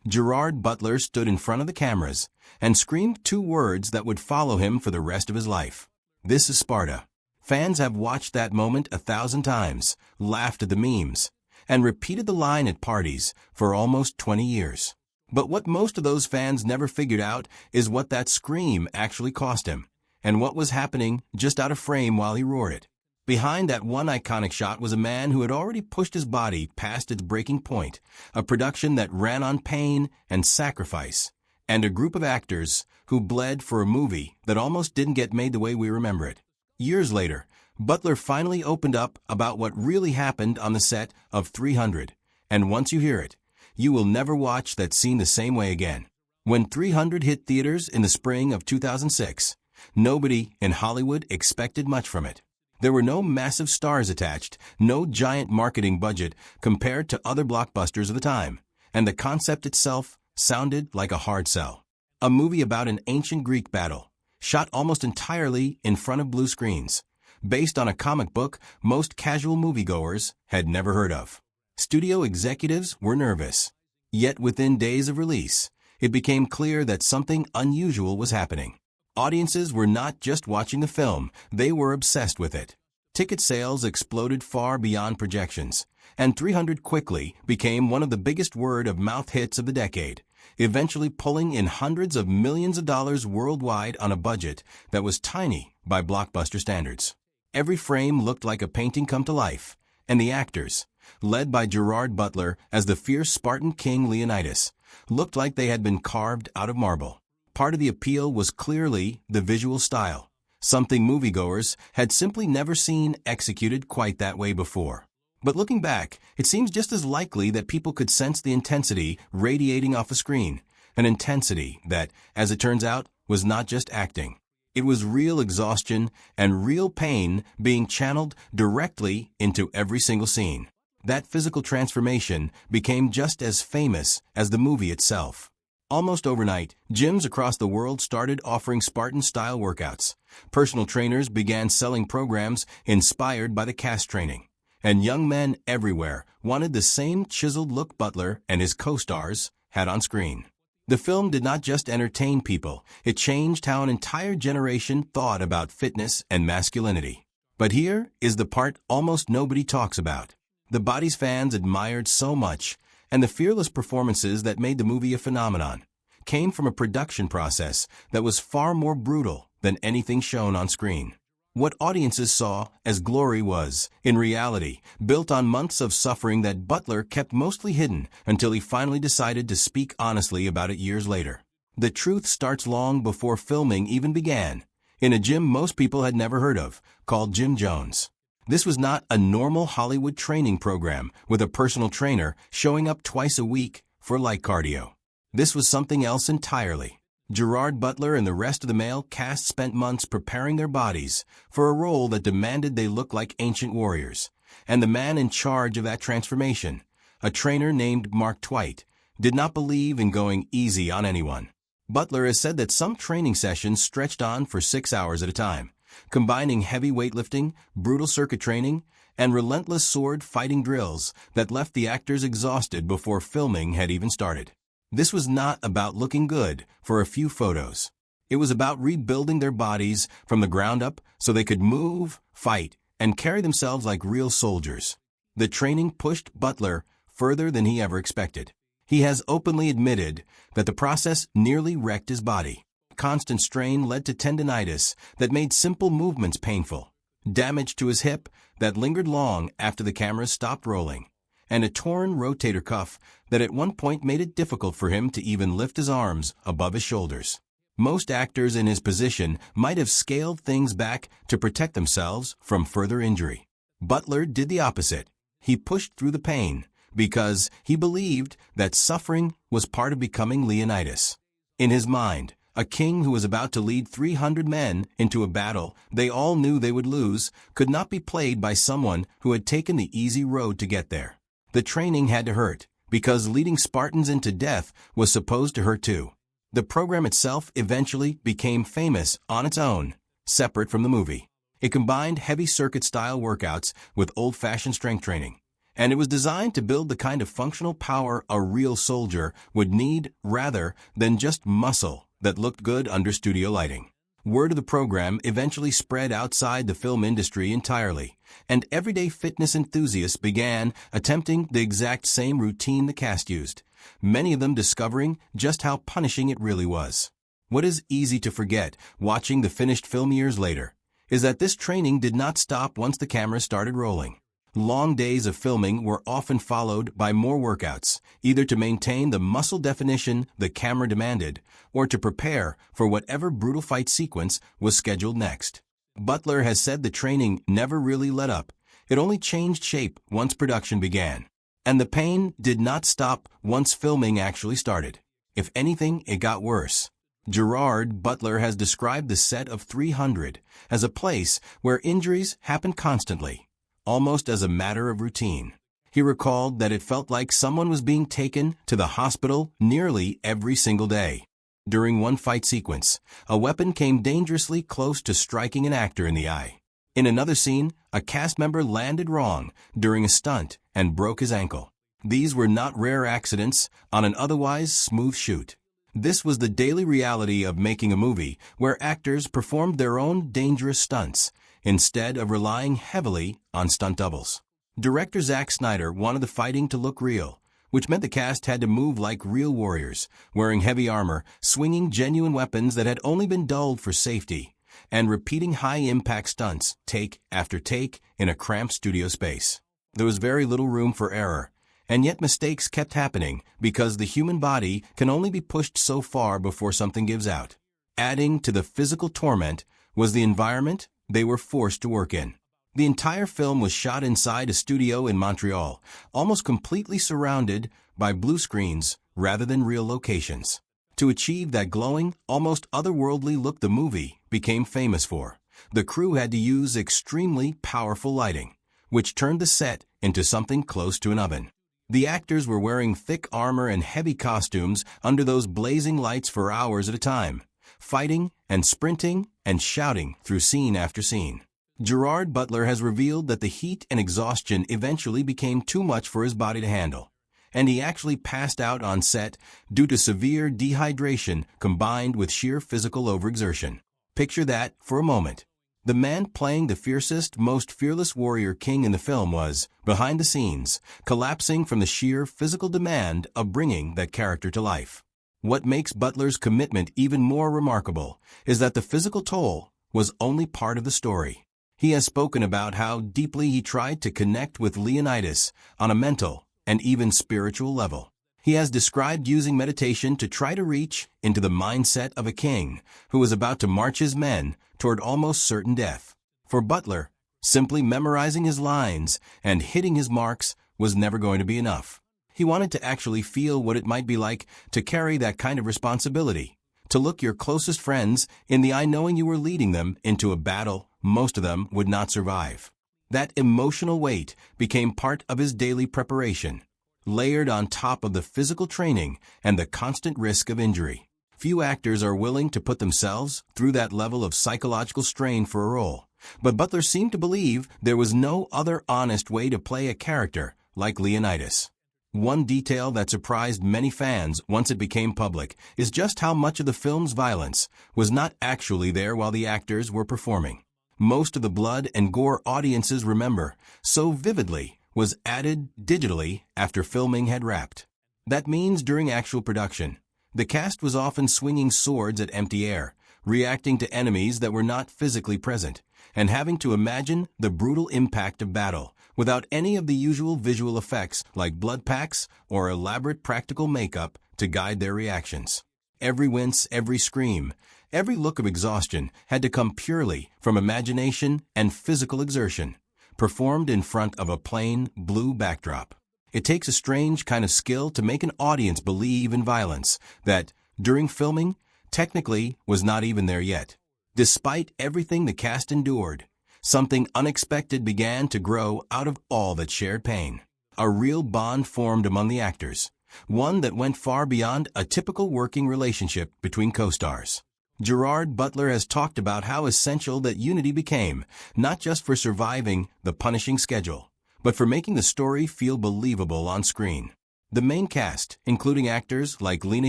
Gerard Butler stood in front of the cameras and screamed two words that would follow him for the rest of his life. "This is Sparta." Fans have watched that moment 1,000 times, laughed at the memes, and repeated the line at parties for almost 20 years. But what most of those fans never figured out is what that scream actually cost him, and what was happening just out of frame while he roared it. Behind that one iconic shot was a man who had already pushed his body past its breaking point, a production that ran on pain and sacrifice, and a group of actors who bled for a movie that almost didn't get made the way we remember it. Years later, Butler finally opened up about what really happened on the set of 300, and once you hear it, you will never watch that scene the same way again. When 300 hit theaters in the spring of 2006, nobody in Hollywood expected much from it. There were no massive stars attached, no giant marketing budget compared to other blockbusters of the time, and the concept itself sounded like a hard sell. A movie about an ancient Greek battle, shot almost entirely in front of blue screens, based on a comic book most casual moviegoers had never heard of. Studio executives were nervous. Yet within days of release, it became clear that something unusual was happening. Audiences were not just watching the film, they were obsessed with it. Ticket sales exploded far beyond projections, and 300 quickly became one of the biggest word-of-mouth hits of the decade, eventually pulling in hundreds of millions of dollars worldwide on a budget that was tiny by blockbuster standards. Every frame looked like a painting come to life, and the actors, led by Gerard Butler as the fierce Spartan king Leonidas, looked like they had been carved out of marble. Part of the appeal was clearly the visual style, something moviegoers had simply never seen executed quite that way before. But looking back, it seems just as likely that people could sense the intensity radiating off a screen, an intensity that, as it turns out, was not just acting. It was real exhaustion and real pain being channeled directly into every single scene. That physical transformation became just as famous as the movie itself. Almost overnight, gyms across the world started offering Spartan-style workouts. Personal trainers began selling programs inspired by the cast training. And young men everywhere wanted the same chiseled look Butler and his co-stars had on screen. The film did not just entertain people, it changed how an entire generation thought about fitness and masculinity. But here is the part almost nobody talks about. The bodies fans admired so much, and the fearless performances that made the movie a phenomenon, came from a production process that was far more brutal than anything shown on screen. What audiences saw as glory was, in reality, built on months of suffering that Butler kept mostly hidden until he finally decided to speak honestly about it years later. The truth starts long before filming even began, in a gym most people had never heard of, called Jim Jones. This was not a normal Hollywood training program with a personal trainer showing up twice a week for light cardio. This was something else entirely. Gerard Butler and the rest of the male cast spent months preparing their bodies for a role that demanded they look like ancient warriors, and the man in charge of that transformation, a trainer named Mark Twight, did not believe in going easy on anyone. Butler has said that some training sessions stretched on for 6 hours at a time, combining heavy weightlifting, brutal circuit training, and relentless sword fighting drills that left the actors exhausted before filming had even started. This was not about looking good for a few photos. It was about rebuilding their bodies from the ground up so they could move, fight, and carry themselves like real soldiers. The training pushed Butler further than he ever expected. He has openly admitted that the process nearly wrecked his body. Constant strain led to tendinitis that made simple movements painful, damage to his hip that lingered long after the cameras stopped rolling, and a torn rotator cuff that at one point made it difficult for him to even lift his arms above his shoulders. Most actors in his position might have scaled things back to protect themselves from further injury. Butler did the opposite. He pushed through the pain because he believed that suffering was part of becoming Leonidas. In his mind, a king who was about to lead 300 men into a battle they all knew they would lose could not be played by someone who had taken the easy road to get there. The training had to hurt, because leading Spartans into death was supposed to hurt too. The program itself eventually became famous on its own, separate from the movie. It combined heavy circuit-style workouts with old-fashioned strength training, and it was designed to build the kind of functional power a real soldier would need rather than just muscle that looked good under studio lighting. Word of the program eventually spread outside the film industry entirely, and everyday fitness enthusiasts began attempting the exact same routine the cast used, many of them discovering just how punishing it really was. What is easy to forget, watching the finished film years later, is that this training did not stop once the camera started rolling. Long days of filming were often followed by more workouts, either to maintain the muscle definition the camera demanded or to prepare for whatever brutal fight sequence was scheduled next. Butler has said the training never really let up. It only changed shape once production began. And the pain did not stop once filming actually started. If anything, it got worse. Gerard Butler has described the set of 300 as a place where injuries happen constantly, almost as a matter of routine. He recalled that it felt like someone was being taken to the hospital nearly every single day. During one fight sequence, a weapon came dangerously close to striking an actor in the eye. In another scene, a cast member landed wrong during a stunt and broke his ankle. These were not rare accidents on an otherwise smooth shoot. This was the daily reality of making a movie where actors performed their own dangerous stunts instead of relying heavily on stunt doubles. Director Zack Snyder wanted the fighting to look real, which meant the cast had to move like real warriors, wearing heavy armor, swinging genuine weapons that had only been dulled for safety, and repeating high-impact stunts take after take in a cramped studio space. There was very little room for error, and yet mistakes kept happening because the human body can only be pushed so far before something gives out. Adding to the physical torment was the environment they were forced to work in. The entire film was shot inside a studio in Montreal, almost completely surrounded by blue screens rather than real locations. To achieve that glowing, almost otherworldly look the movie became famous for, the crew had to use extremely powerful lighting, which turned the set into something close to an oven. The actors were wearing thick armor and heavy costumes under those blazing lights for hours at a time, fighting and sprinting and shouting through scene after scene. Gerard Butler has revealed that the heat and exhaustion eventually became too much for his body to handle, and he actually passed out on set due to severe dehydration combined with sheer physical overexertion. Picture that for a moment. The man playing the fiercest, most fearless warrior king in the film was, behind the scenes, collapsing from the sheer physical demand of bringing that character to life. What makes Butler's commitment even more remarkable is that the physical toll was only part of the story. He has spoken about how deeply he tried to connect with Leonidas on a mental and even spiritual level. He has described using meditation to try to reach into the mindset of a king who was about to march his men toward almost certain death. For Butler, simply memorizing his lines and hitting his marks was never going to be enough. He wanted to actually feel what it might be like to carry that kind of responsibility, to look your closest friends in the eye knowing you were leading them into a battle most of them would not survive. That emotional weight became part of his daily preparation, layered on top of the physical training and the constant risk of injury. Few actors are willing to put themselves through that level of psychological strain for a role, but Butler seemed to believe there was no other honest way to play a character like Leonidas. One detail that surprised many fans once it became public is just how much of the film's violence was not actually there while the actors were performing. Most of the blood and gore audiences remember so vividly was added digitally after filming had wrapped. That means during actual production, the cast was often swinging swords at empty air, reacting to enemies that were not physically present, and having to imagine the brutal impact of battle without any of the usual visual effects like blood packs or elaborate practical makeup to guide their reactions. Every wince, every scream, every look of exhaustion had to come purely from imagination and physical exertion, performed in front of a plain blue backdrop. It takes a strange kind of skill to make an audience believe in violence that, during filming, technically was not even there yet. Despite everything the cast endured, something unexpected began to grow out of all that shared pain. A real bond formed among the actors, one that went far beyond a typical working relationship between co-stars. Gerard Butler has talked about how essential that unity became, not just for surviving the punishing schedule, but for making the story feel believable on screen. The main cast, including actors like Lena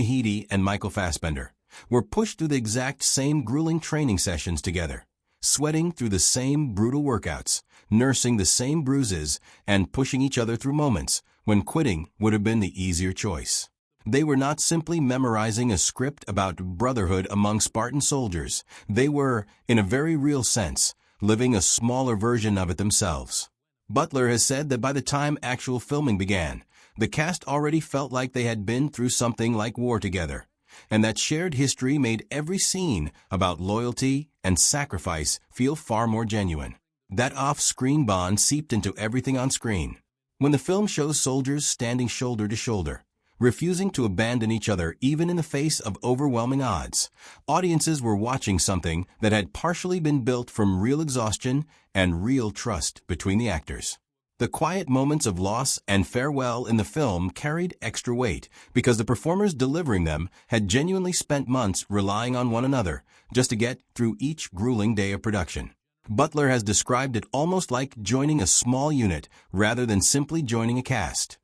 Headey and Michael Fassbender, were pushed through the exact same grueling training sessions together, sweating through the same brutal workouts, nursing the same bruises, and pushing each other through moments when quitting would have been the easier choice. They were not simply memorizing a script about brotherhood among Spartan soldiers. They were, in a very real sense, living a smaller version of it themselves. Butler has said that by the time actual filming began, the cast already felt like they had been through something like war together, and that shared history made every scene about loyalty and sacrifice feel far more genuine. That off-screen bond seeped into everything on screen. When the film shows soldiers standing shoulder to shoulder, refusing to abandon each other even in the face of overwhelming odds, audiences were watching something that had partially been built from real exhaustion and real trust between the actors. The quiet moments of loss and farewell in the film carried extra weight because the performers delivering them had genuinely spent months relying on one another just to get through each grueling day of production. Butler has described it almost like joining a small unit rather than simply joining a cast.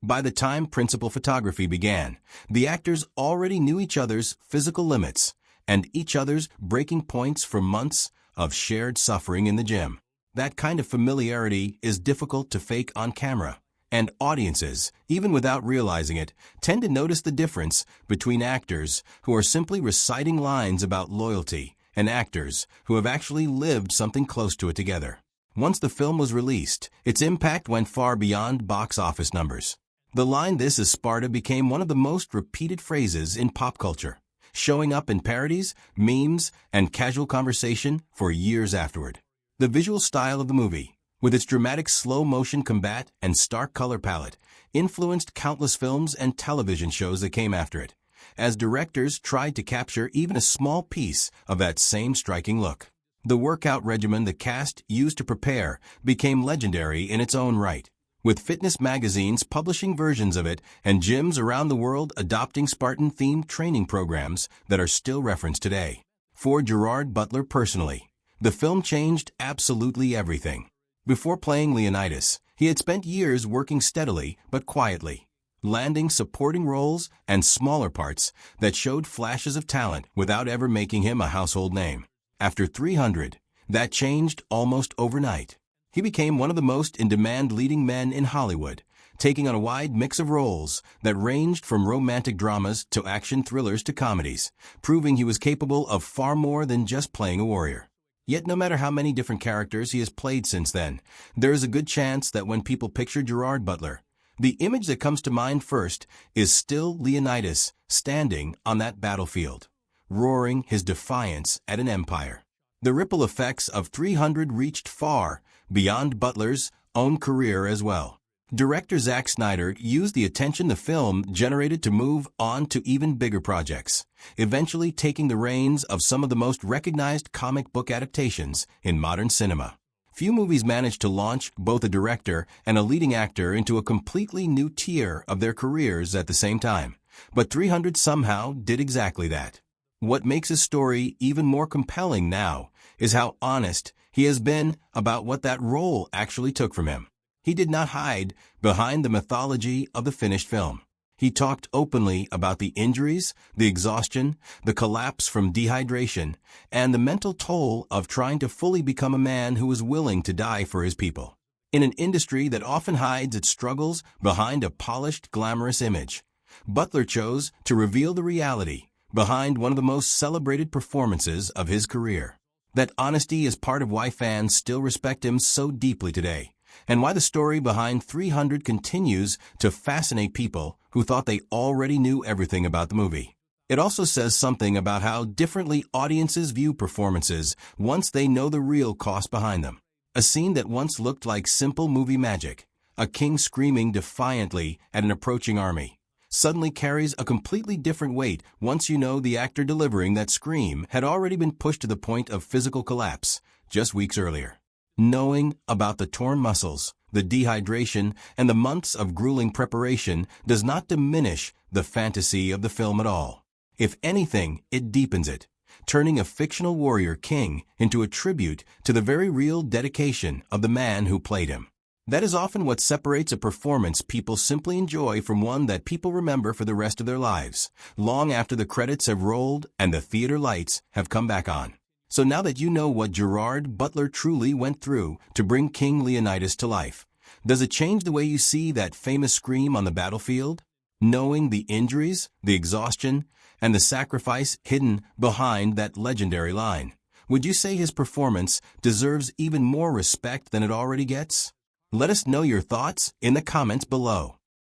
By the time principal photography began, the actors already knew each other's physical limits and each other's breaking points from months of shared suffering in the gym. That kind of familiarity is difficult to fake on camera, and audiences, even without realizing it, tend to notice the difference between actors who are simply reciting lines about loyalty and actors who have actually lived something close to it together. Once the film was released, its impact went far beyond box office numbers. The line "This is Sparta" became one of the most repeated phrases in pop culture, showing up in parodies, memes, and casual conversation for years afterward. The visual style of the movie, with its dramatic slow-motion combat and stark color palette, influenced countless films and television shows that came after it, as directors tried to capture even a small piece of that same striking look. The workout regimen the cast used to prepare became legendary in its own right, with fitness magazines publishing versions of it and gyms around the world adopting Spartan-themed training programs that are still referenced today. For Gerard Butler personally, the film changed absolutely everything. Before playing Leonidas, he had spent years working steadily but quietly, landing supporting roles and smaller parts that showed flashes of talent without ever making him a household name. After 300, that changed almost overnight. He became one of the most in-demand leading men in Hollywood, taking on a wide mix of roles that ranged from romantic dramas to action thrillers to comedies, proving he was capable of far more than just playing a warrior. Yet no matter how many different characters he has played since then, there is a good chance that when people picture Gerard Butler, the image that comes to mind first is still Leonidas standing on that battlefield, roaring his defiance at an empire. The ripple effects of 300 reached far beyond Butler's own career as well. Director Zack Snyder used the attention the film generated to move on to even bigger projects, eventually taking the reins of some of the most recognized comic book adaptations in modern cinema. Few movies manage to launch both a director and a leading actor into a completely new tier of their careers at the same time, but 300 somehow did exactly that. What makes his story even more compelling now is how honest he has been about what that role actually took from him. He did not hide behind the mythology of the finished film. He talked openly about the injuries, the exhaustion, the collapse from dehydration, and the mental toll of trying to fully become a man who was willing to die for his people. In an industry that often hides its struggles behind a polished, glamorous image, Butler chose to reveal the reality behind one of the most celebrated performances of his career. That honesty is part of why fans still respect him so deeply today, and why the story behind 300 continues to fascinate people who thought they already knew everything about the movie. It also says something about how differently audiences view performances once they know the real cost behind them. A scene that once looked like simple movie magic, a king screaming defiantly at an approaching army, suddenly carries a completely different weight once you know the actor delivering that scream had already been pushed to the point of physical collapse just weeks earlier. Knowing about the torn muscles, the dehydration, and the months of grueling preparation does not diminish the fantasy of the film at all. If anything, it deepens it, turning a fictional warrior king into a tribute to the very real dedication of the man who played him. That is often what separates a performance people simply enjoy from one that people remember for the rest of their lives, long after the credits have rolled and the theater lights have come back on. So now that you know what Gerard Butler truly went through to bring King Leonidas to life, does it change the way you see that famous scream on the battlefield? Knowing the injuries, the exhaustion, and the sacrifice hidden behind that legendary line, would you say his performance deserves even more respect than it already gets? Let us know your thoughts in the comments below.